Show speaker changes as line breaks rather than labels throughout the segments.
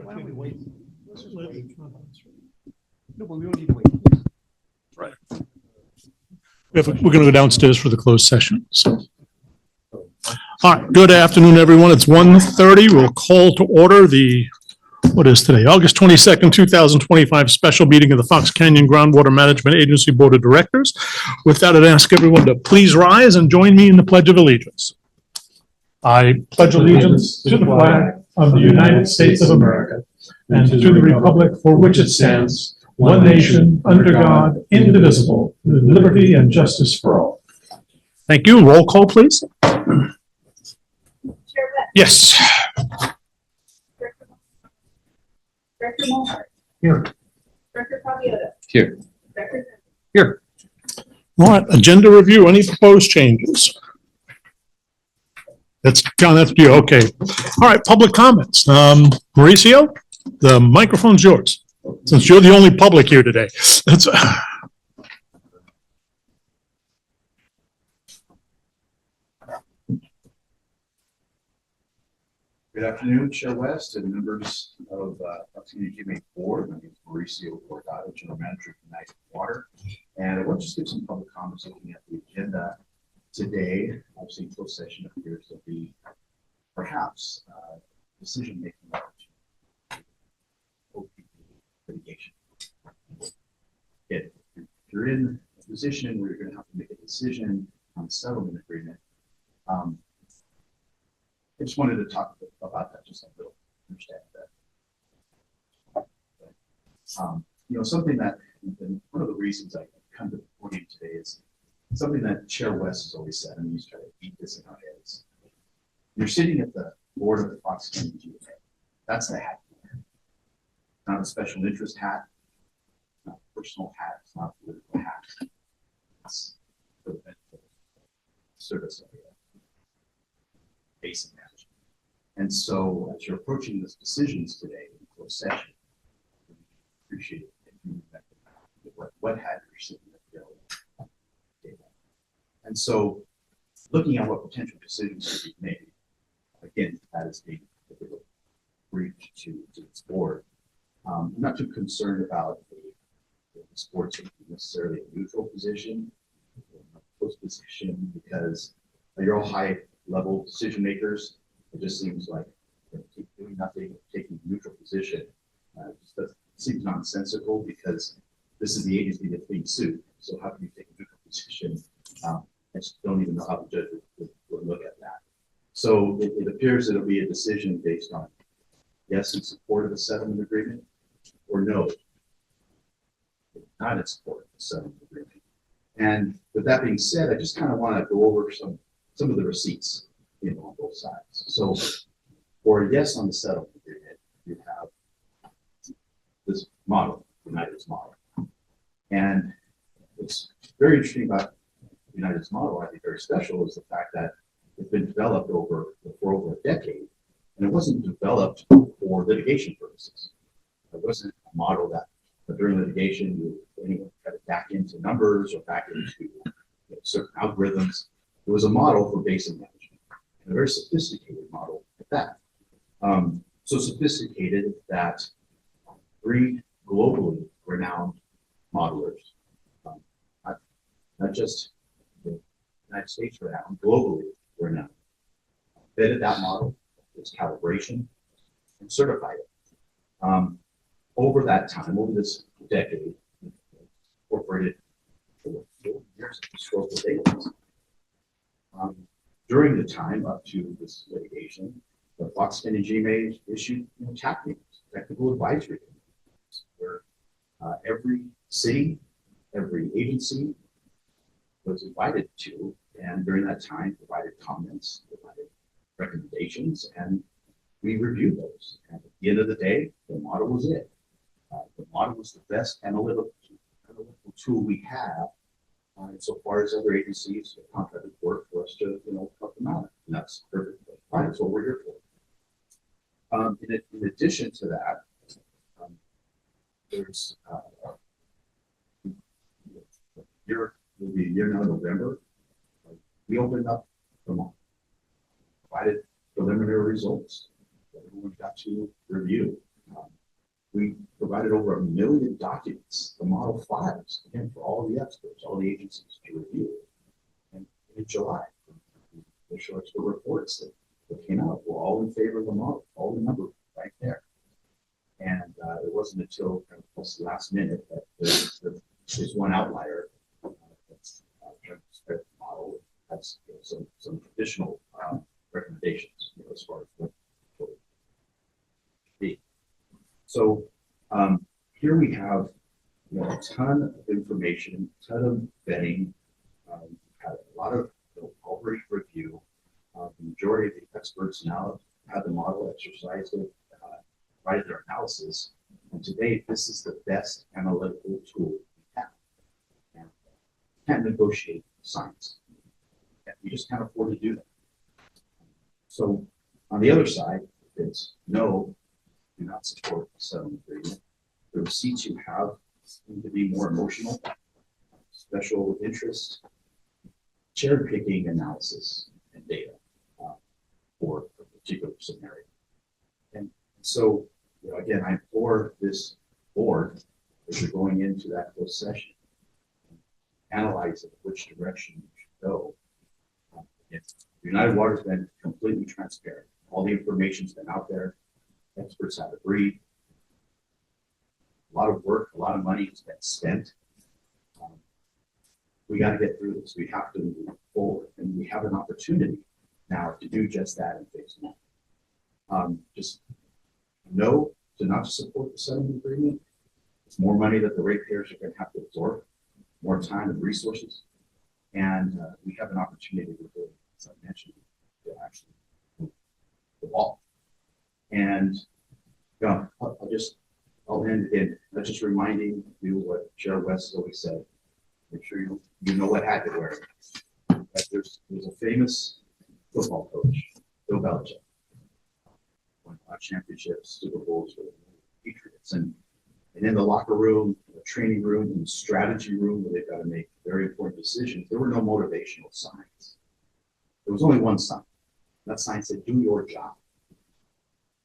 Why don't we wait? Let's just wait. No, but we don't need to wait.
Right. We're going to go downstairs for the closed session. So, all right. Good afternoon, everyone. It's 1:30. We'll call to order the, what is today? August 22nd, 2025 special meeting of the Fox Canyon Groundwater Management Agency Board of Directors. With that, I'd ask everyone to please rise and join me in the Pledge of Allegiance. I pledge allegiance to the flag of the United States of America and to the republic for which it stands, one nation, under God, indivisible, with liberty and justice for all. Thank you. Roll call, please. Yes.
Director Mulhart.
Here.
Director Fabiota.
Here.
Director
Here.
All right. Agenda review. Any proposed changes? That's you. Okay. All right. Public comments. Mauricio, the microphone's yours. Since you're the only public here today. That's
Good afternoon, Chair West and members of FCGMA board. My name is Mauricio Cortado, General Manager of United Water. And I want to just give some public comments looking at the agenda today. Obviously, closed session appears to be perhaps decision-making litigation. If you're in a position where you're going to have to make a decision on a settlement agreement, I just wanted to talk about that just a little, understand that. Something that, and one of the reasons I come to the podium today is something that Chair West has always said, and he's trying to beat this in our heads. You're sitting at the board of the Fox Canyon GMA. That's the hat. Not a special interest hat, not a personal hat, it's not a political hat. It's for the benefit of service area. Basic management. And so as you're approaching these decisions today in closed session, I appreciate it if you remember what hat you're sitting at the table. And so looking at what potential decisions could be made, again, that is being a brief to this board. I'm not too concerned about the sports necessarily a neutral position, a close position, because you're all high level decision makers. It just seems like keep doing nothing, taking a neutral position. It seems nonsensical because this is the agency that's being sued. So how can you take a neutral position? I just don't even know how the judge would look at that. So it appears it'll be a decision based on yes in support of the settlement agreement or no, not in support of the settlement agreement. And with that being said, I just kind of want to go over some of the receipts, on both sides. So for a yes on the settlement agreement, you have this model, United's model. And what's very interesting about United's model, I think very special, is the fact that it's been developed for over a decade, and it wasn't developed for litigation purposes. It wasn't a model that during litigation, anyone had to back into numbers or back into certain algorithms. It was a model for basic management, and a very sophisticated model at that. So sophisticated that 3 globally renowned modelers, not just the United States renowned, globally renowned, vetted that model, its calibration, and certified it. Over that time, over this decade, incorporated for 4 years of historical data. During the time up to this litigation, the Fox Canyon GMA issued TAC meetings, technical advisory committees, where every city, every agency was invited to, and during that time provided comments, provided recommendations, and we reviewed those. And at the end of the day, the model was it. The model was the best analytical tool we have. So far as other agencies contracted work for us to, help them out, and that's perfectly fine. That's what we're here for. In addition to that, there's will be a year now in November. We opened up the model, provided preliminary results that everyone got to review. We provided over 1 million documents, the model files, again, for all the experts, all the agencies to review. And in July, the initial expert reports that came out were all in favor of the model, all the numbers right there. And it wasn't until kind of this last minute that there's one outlier that's the model has some additional recommendations as far as what it be. So here we have a ton of information, a ton of vetting, had a lot of already review. The majority of the experts now have the model exercised it, provided their analysis, and today this is the best analytical tool we have. And can't negotiate science. You just can't afford to do that. So on the other side, it's no, do not support the settlement agreement. The receipts you have seem to be more emotional, special interest, cherry picking analysis and data for a particular scenario. And so, again, I implore this board as you're going into that closed session, analyzing which direction you should go. United Water's been completely transparent. All the information's been out there. Experts have agreed. A lot of work, a lot of money has been spent. We got to get through this. We have to move forward, and we have an opportunity now to do just that in phase one. Just no to not support the settlement agreement. It's more money that the ratepayers are going to have to absorb, more time and resources, and we have an opportunity to, as I mentioned, to actually move the ball. And I'll end again by just reminding you what Chair West always said. Make sure you know what hat to wear. There's a famous football coach, Bill Belichick, won championships, Super Bowls with the Patriots, and in the locker room, the training room, and the strategy room where they've got to make very important decisions, there were no motivational signs. There was only one sign. That sign said, "Do your job."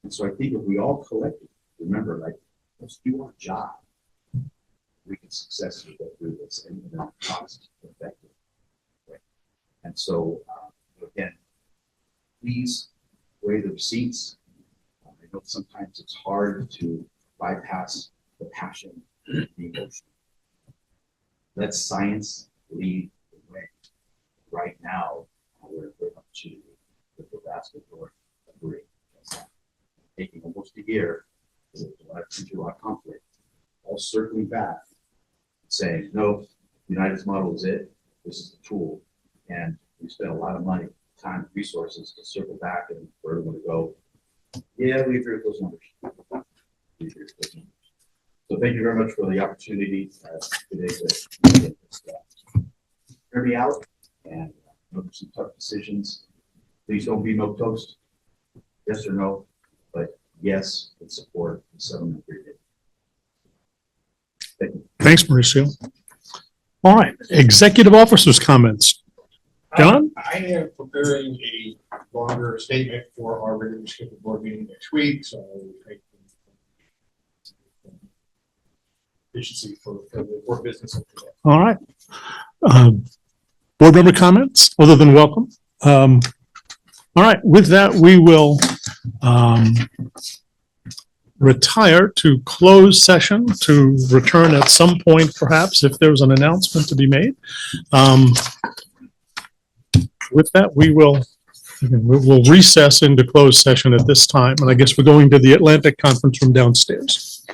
And so I think if we all collectively remember, let's do our job, we can successfully get through this and not cost effective. Right? And so, again, please weigh the receipts. I know sometimes it's hard to bypass the passion, the emotion. Let science lead the way. Right now, we're up to the vast majority agree. Taking almost a year, there's a lot of conflict, all circling back, saying, no, United's model is it, this is the tool, and we spent a lot of money, time, resources to circle back and where we want to go. Yeah, we agree with those numbers. We agree with those numbers. So thank you very much for the opportunity today to get this hear me out and make some tough decisions. Please don't be milk toast. Yes or no, but yes, in support the settlement agreement. Thank you.
Thanks, Mauricio. All right, executive officers' comments. John?
I am preparing a longer statement for our regular scheduled board meeting next week, so I efficiency for the board business.
All right. Board member comments, other than welcome. All right, with that, we will retire to close session to return at some point, perhaps, if there's an announcement to be made. With that, we will recess into closed session at this time, and I guess we're going to the Atlantic Conference Room downstairs.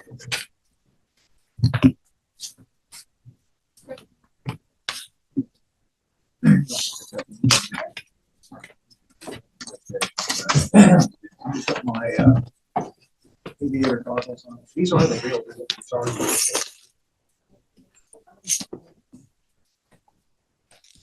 My aviator goggles on. These are the real. Sorry.